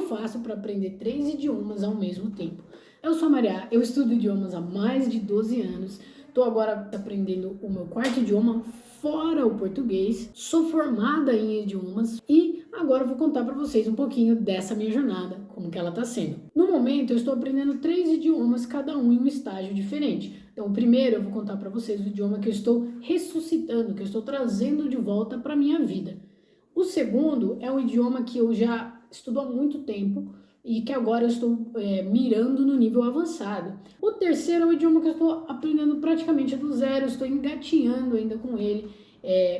faço para aprender 3 idiomas ao mesmo tempo? Eu sou a Maria, eu estudo idiomas há mais de 12 anos, estou agora aprendendo o meu 4º idioma, fora o português, sou formada em idiomas e agora eu vou contar para vocês um pouquinho dessa minha jornada, como que ela está sendo. No momento eu estou aprendendo 3 idiomas, cada um em um estágio diferente. Então o primeiro eu vou contar para vocês o idioma que eu estou ressuscitando, que eu estou trazendo de volta para a minha vida. O segundo é um idioma que eu já estudo há muito tempo e que agora eu estou mirando no nível avançado. O terceiro é um idioma que eu estou aprendendo praticamente do zero, estou engatinhando ainda com ele,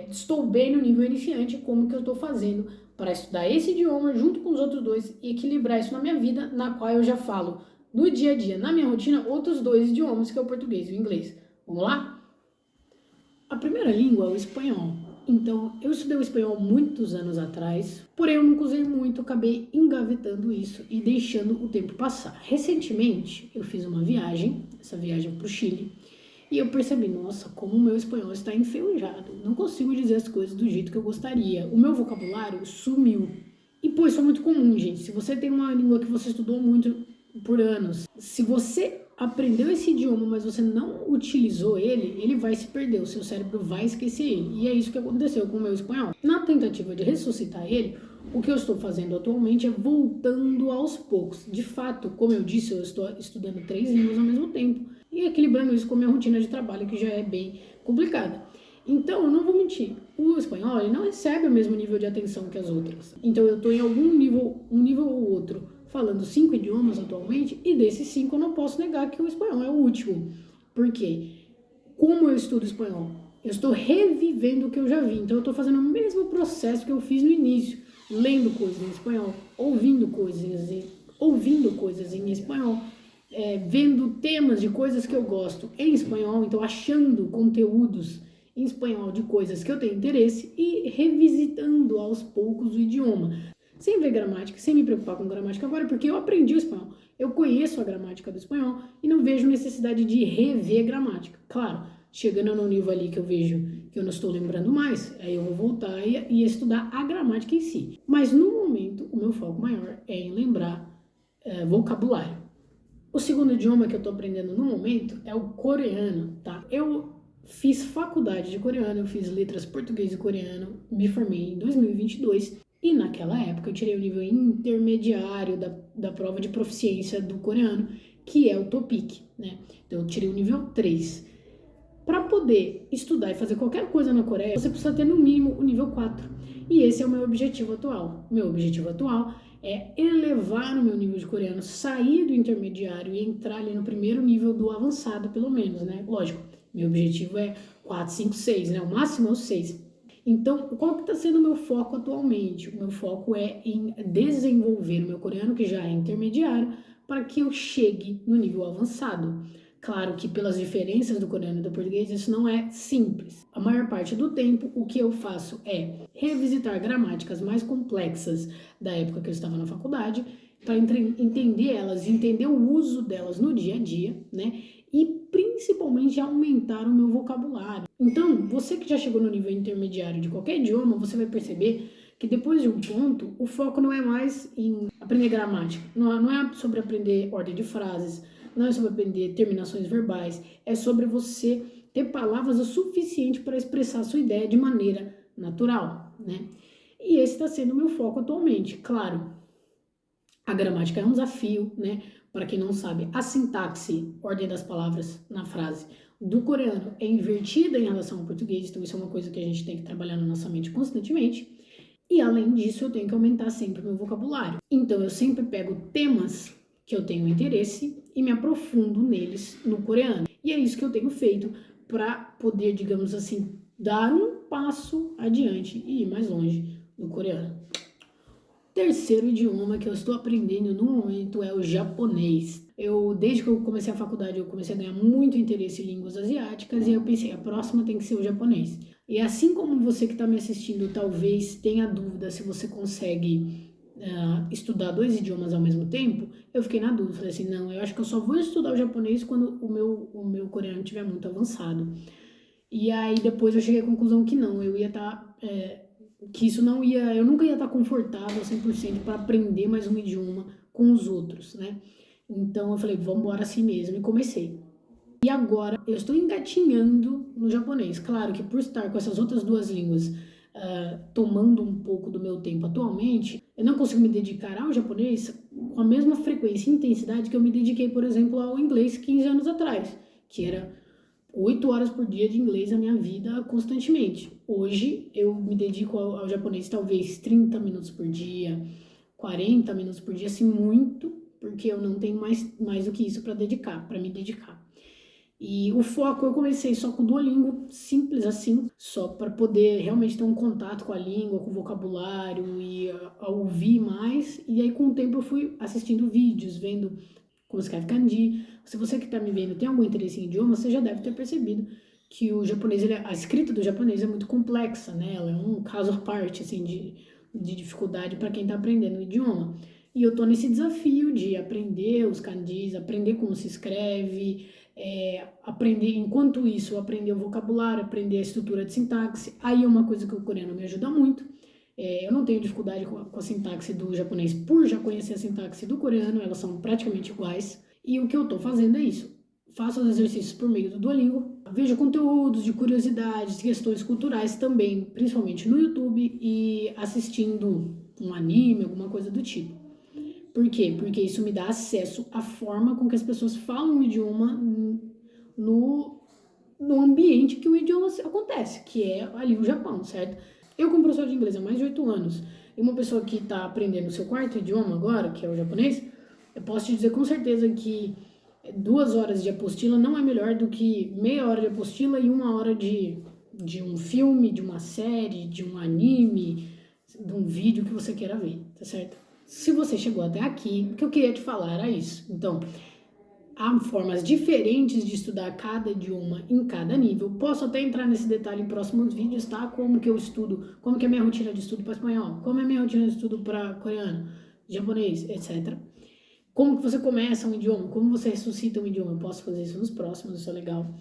estou bem no nível iniciante, como que eu estou fazendo para estudar esse idioma junto com os outros dois e equilibrar isso na minha vida, na qual eu já falo no dia a dia, na minha rotina, outros 2 idiomas, que é o português e o inglês. Vamos lá? A primeira língua é o espanhol. Então, eu estudei o espanhol muitos anos atrás, porém eu nunca usei muito, acabei engavetando isso e deixando o tempo passar. Recentemente, eu fiz uma viagem, essa viagem para o Chile, e eu percebi, nossa, como o meu espanhol está enferrujado, não consigo dizer as coisas do jeito que eu gostaria, o meu vocabulário sumiu. E pô, isso é muito comum, gente, se você tem uma língua que você estudou muito por anos, se você aprendeu esse idioma, mas você não utilizou ele, ele vai se perder, o seu cérebro vai esquecer ele. E é isso que aconteceu com o meu espanhol. Na tentativa de ressuscitar ele, o que eu estou fazendo atualmente é voltando aos poucos. De fato, como eu disse, eu estou estudando 3 línguas ao mesmo tempo e equilibrando isso com a minha rotina de trabalho, que já é bem complicada. Então, eu não vou mentir, o espanhol ele não recebe o mesmo nível de atenção que as outras. Então, eu estou em algum nível, um nível ou outro, falando 5 idiomas atualmente, e desses 5 eu não posso negar que o espanhol é o último. Por quê? Como eu estudo espanhol? Eu estou revivendo o que eu já vi, então eu estou fazendo o mesmo processo que eu fiz no início, lendo coisas em espanhol, ouvindo coisas em espanhol, vendo temas de coisas que eu gosto em espanhol, então achando conteúdos em espanhol de coisas que eu tenho interesse e revisitando aos poucos o idioma. Sem ver gramática, sem me preocupar com gramática agora, porque eu aprendi o espanhol, eu conheço a gramática do espanhol e não vejo necessidade de rever gramática. Claro, chegando no nível ali que eu vejo que eu não estou lembrando mais, aí eu vou voltar e estudar a gramática em si. Mas no momento, o meu foco maior é em lembrar vocabulário. O segundo idioma que eu estou aprendendo no momento é o coreano, tá? Eu fiz faculdade de coreano, eu fiz letras português e coreano, me formei em 2022 e naquela época eu tirei o nível intermediário da prova de proficiência do coreano, que é o TOPIK, né? Então eu tirei o nível 3. Para poder estudar e fazer qualquer coisa na Coreia, você precisa ter no mínimo o nível 4. E esse é o meu objetivo atual. Meu objetivo atual é elevar o meu nível de coreano, sair do intermediário e entrar ali no primeiro nível do avançado, pelo menos, né? Lógico, meu objetivo é 4, 5, 6, né? O máximo é o 6. Então, qual que está sendo o meu foco atualmente? O meu foco é em desenvolver o meu coreano, que já é intermediário, para que eu chegue no nível avançado. Claro que pelas diferenças do coreano e do português, isso não é simples. A maior parte do tempo, o que eu faço é revisitar gramáticas mais complexas da época que eu estava na faculdade, para entender elas, entender o uso delas no dia a dia, né? E principalmente aumentar o meu vocabulário. Então, você que já chegou no nível intermediário de qualquer idioma, você vai perceber que depois de um ponto, o foco não é mais em aprender gramática, não é sobre aprender ordem de frases, não é sobre aprender terminações verbais, é sobre você ter palavras o suficiente para expressar a sua ideia de maneira natural, né? E esse está sendo o meu foco atualmente. Claro, a gramática é um desafio, né? Para quem não sabe, a sintaxe, ordem das palavras na frase, do coreano é invertida em relação ao português, então isso é uma coisa que a gente tem que trabalhar na nossa mente constantemente. E além disso, eu tenho que aumentar sempre o meu vocabulário. Então eu sempre pego temas que eu tenho interesse e me aprofundo neles no coreano. E é isso que eu tenho feito para poder, digamos assim, dar um passo adiante e ir mais longe no coreano. Terceiro idioma que eu estou aprendendo no momento é o japonês. Desde que eu comecei a faculdade, eu comecei a ganhar muito interesse em línguas asiáticas e eu pensei, a próxima tem que ser o japonês. E assim como você que está me assistindo talvez tenha dúvida se você consegue estudar 2 idiomas ao mesmo tempo, eu fiquei na dúvida, falei assim, não, eu acho que eu só vou estudar o japonês quando o meu coreano estiver muito avançado. E aí depois eu cheguei à conclusão que não, eu ia estar que isso não ia, eu nunca ia estar confortável 100% para aprender mais um idioma com os outros, né? Então eu falei, vamos embora assim mesmo, e comecei. E agora eu estou engatinhando no japonês. Claro que por estar com essas outras duas línguas tomando um pouco do meu tempo atualmente, eu não consigo me dedicar ao japonês com a mesma frequência e intensidade que eu me dediquei, por exemplo, ao inglês 15 anos atrás, que era 8 horas por dia de inglês na minha vida constantemente. Hoje eu me dedico ao japonês talvez 30 minutos por dia, 40 minutos por dia, assim, muito, porque eu não tenho mais do que isso para me dedicar. E o foco, eu comecei só com o Duolingo, simples assim, só para poder realmente ter um contato com a língua, com o vocabulário e a ouvir mais. E aí, com o tempo, eu fui assistindo vídeos, vendo como escreve kanji. Se você que está me vendo tem algum interesse em idioma, você já deve ter percebido que o japonês, a escrita do japonês é muito complexa, né? Ela é um caso à parte, assim, de dificuldade para quem está aprendendo o idioma. E eu tô nesse desafio de aprender os kanjis, aprender como se escreve, aprender, enquanto isso, aprender o vocabulário, aprender a estrutura de sintaxe. Aí é uma coisa que o coreano me ajuda muito. Eu não tenho dificuldade com a sintaxe do japonês por já conhecer a sintaxe do coreano, elas são praticamente iguais. E o que eu tô fazendo é isso. Faço os exercícios por meio do Duolingo, vejo conteúdos de curiosidades, questões culturais também, principalmente no YouTube, e assistindo um anime, alguma coisa do tipo. Por quê? Porque isso me dá acesso à forma com que as pessoas falam o idioma no ambiente que o idioma acontece, que é ali o Japão, certo? Eu, como professor de inglês há mais de 8 anos, e uma pessoa que está aprendendo o seu quarto idioma agora, que é o japonês, eu posso te dizer com certeza que 2 horas de apostila não é melhor do que meia hora de apostila e 1 hora de um filme, de uma série, de um anime, de um vídeo que você queira ver, tá certo? Se você chegou até aqui, o que eu queria te falar era isso. Então, há formas diferentes de estudar cada idioma em cada nível. Posso até entrar nesse detalhe em próximos vídeos, tá? Como que eu estudo, como que é a minha rotina de estudo para espanhol, como é a minha rotina de estudo para coreano, japonês, etc. Como que você começa um idioma, como você ressuscita um idioma. Eu posso fazer isso nos próximos, isso é legal.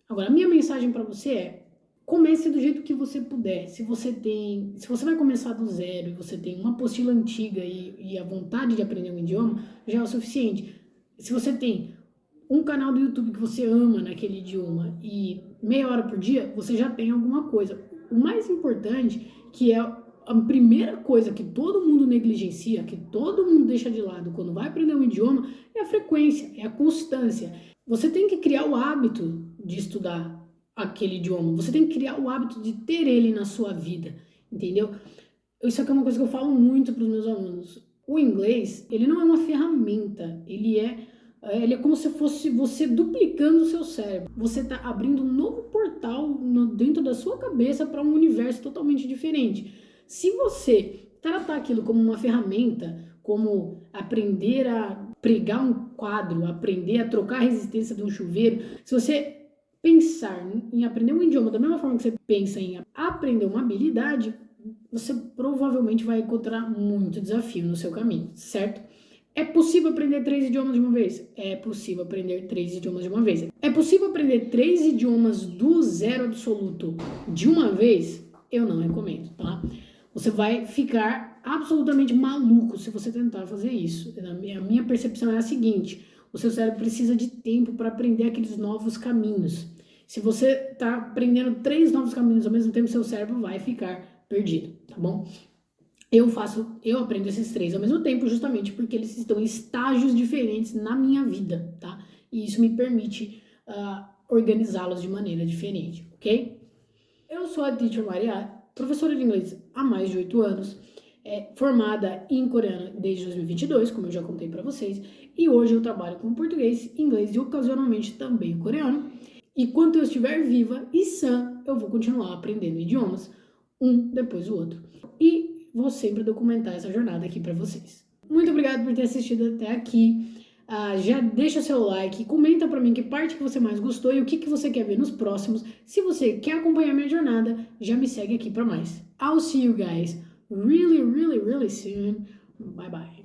Agora, a minha mensagem para você é: comece do jeito que você puder. Se você vai começar do zero e você tem uma apostila antiga e a vontade de aprender um idioma, já é o suficiente. Se você tem um canal do YouTube que você ama naquele idioma e meia hora por dia, você já tem alguma coisa. O mais importante, que é a primeira coisa que todo mundo negligencia, que todo mundo deixa de lado quando vai aprender um idioma, é a frequência, é a constância. Você tem que criar o hábito de estudar aquele idioma. Você tem que criar o hábito de ter ele na sua vida, entendeu? Isso aqui é uma coisa que eu falo muito para os meus alunos. O inglês, ele não é uma ferramenta, ele é como se fosse você duplicando o seu cérebro. Você está abrindo um novo portal dentro da sua cabeça para um universo totalmente diferente. Se você tratar aquilo como uma ferramenta, como aprender a pregar um quadro, aprender a trocar a resistência de um chuveiro, se você pensar em aprender um idioma da mesma forma que você pensa em aprender uma habilidade, você provavelmente vai encontrar muito desafio no seu caminho, certo? É possível aprender 3 idiomas de uma vez? É possível aprender 3 idiomas de uma vez. É possível aprender 3 idiomas do zero absoluto de uma vez? Eu não recomendo, tá? Você vai ficar absolutamente maluco se você tentar fazer isso. A minha percepção é a seguinte: o seu cérebro precisa de tempo para aprender aqueles novos caminhos. Se você está aprendendo 3 novos caminhos ao mesmo tempo, seu cérebro vai ficar perdido, tá bom? Eu aprendo esses 3 ao mesmo tempo justamente porque eles estão em estágios diferentes na minha vida, tá? E isso me permite organizá-los de maneira diferente, ok? Eu sou a Teacher Maria, professora de inglês há mais de 8 anos, formada em coreano desde 2022, como eu já contei para vocês, e hoje eu trabalho com português, inglês e ocasionalmente também coreano. E enquanto eu estiver viva e sã, eu vou continuar aprendendo idiomas, um depois do outro. E vou sempre documentar essa jornada aqui para vocês. Muito obrigada por ter assistido até aqui. Já deixa seu like, comenta para mim que parte que você mais gostou e o que você quer ver nos próximos. Se você quer acompanhar minha jornada, já me segue aqui para mais. I'll see you guys really, really, really soon. Bye bye.